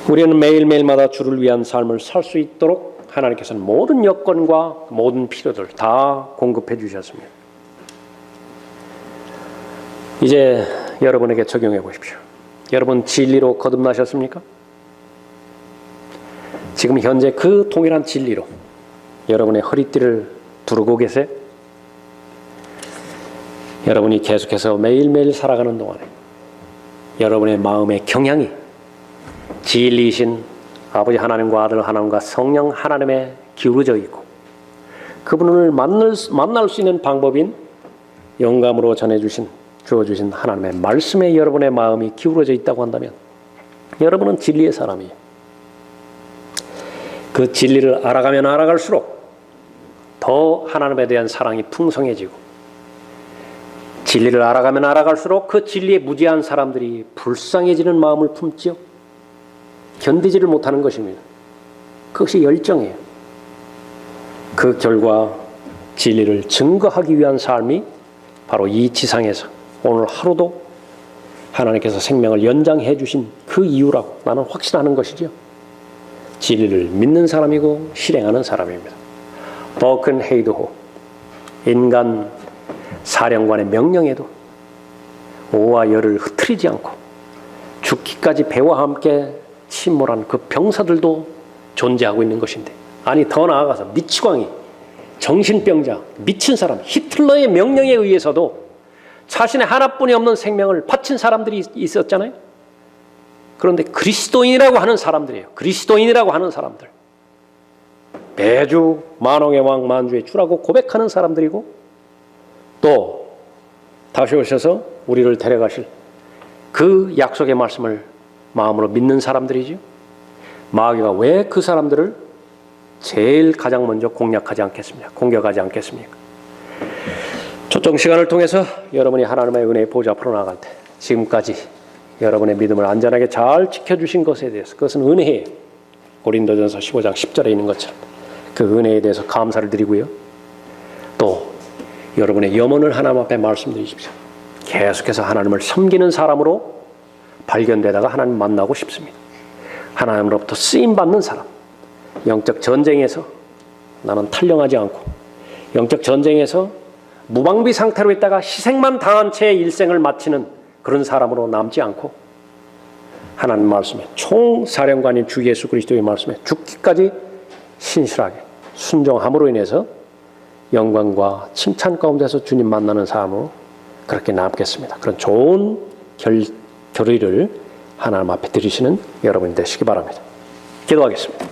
우리는 매일매일마다 주를 위한 삶을 살 수 있도록 하나님께서는 모든 여건과 모든 필요들 다 공급해 주셨습니다. 이제 여러분에게 적용해 보십시오. 여러분 진리로 거듭나셨습니까? 지금 현재 그 동일한 진리로 여러분의 허리띠를 두르고 계세요? 여러분이 계속해서 매일매일 살아가는 동안에 여러분의 마음의 경향이 진리이신 아버지 하나님과 아들 하나님과 성령 하나님에 기울어져 있고 그분을 만날 수 있는 방법인 영감으로 주어주신 하나님의 말씀에 여러분의 마음이 기울어져 있다고 한다면 여러분은 진리의 사람이에요. 그 진리를 알아가면 알아갈수록 더 하나님에 대한 사랑이 풍성해지고 진리를 알아가면 알아갈수록 그 진리에 무지한 사람들이 불쌍해지는 마음을 품지요. 견디지를 못하는 것입니다. 그것이 열정이에요. 그 결과 진리를 증거하기 위한 삶이 바로 이 지상에서 오늘 하루도 하나님께서 생명을 연장해 주신 그 이유라고 나는 확신하는 것이죠. 진리를 믿는 사람이고 실행하는 사람입니다. 버큰 헤이드호 인간 사령관의 명령에도 오와 열을 흐트리지 않고 죽기까지 배와 함께 침몰한 그 병사들도 존재하고 있는 것인데 아니 더 나아가서 미치광이 정신병자 미친 사람 히틀러의 명령에 의해서도 자신의 하나뿐이 없는 생명을 바친 사람들이 있었잖아요. 그런데 그리스도인이라고 하는 사람들이에요. 그리스도인이라고 하는 사람들 매주 만왕의 왕 만주의 주라고 고백하는 사람들이고 또 다시 오셔서 우리를 데려가실 그 약속의 말씀을 마음으로 믿는 사람들이죠. 마귀가 왜 그 사람들을 제일 가장 먼저 공략하지 않겠습니까? 공격하지 않겠습니까? 초청 시간을 통해서 여러분이 하나님의 은혜의 보좌 앞으로 나갈 때 지금까지 여러분의 믿음을 안전하게 잘 지켜주신 것에 대해서 그것은 은혜예요. 고린도전서 15장 10절에 있는 것처럼 그 은혜에 대해서 감사를 드리고요. 또 여러분의 염원을 하나님 앞에 말씀드리십시오. 계속해서 하나님을 섬기는 사람으로 발견되다가 하나님 만나고 싶습니다. 하나님으로부터 쓰임받는 사람, 영적 전쟁에서 나는 탈령하지 않고 영적 전쟁에서 무방비 상태로 있다가 희생만 당한 채 일생을 마치는 그런 사람으로 남지 않고 하나님 말씀에 총사령관인 주 예수 그리스도의 말씀에 죽기까지 신실하게 순종함으로 인해서 영광과 칭찬 가운데서 주님 만나는 삶으로 그렇게 남겠습니다. 그런 좋은 결의를 하나님 앞에 드리시는 여러분이 되시기 바랍니다. 기도하겠습니다.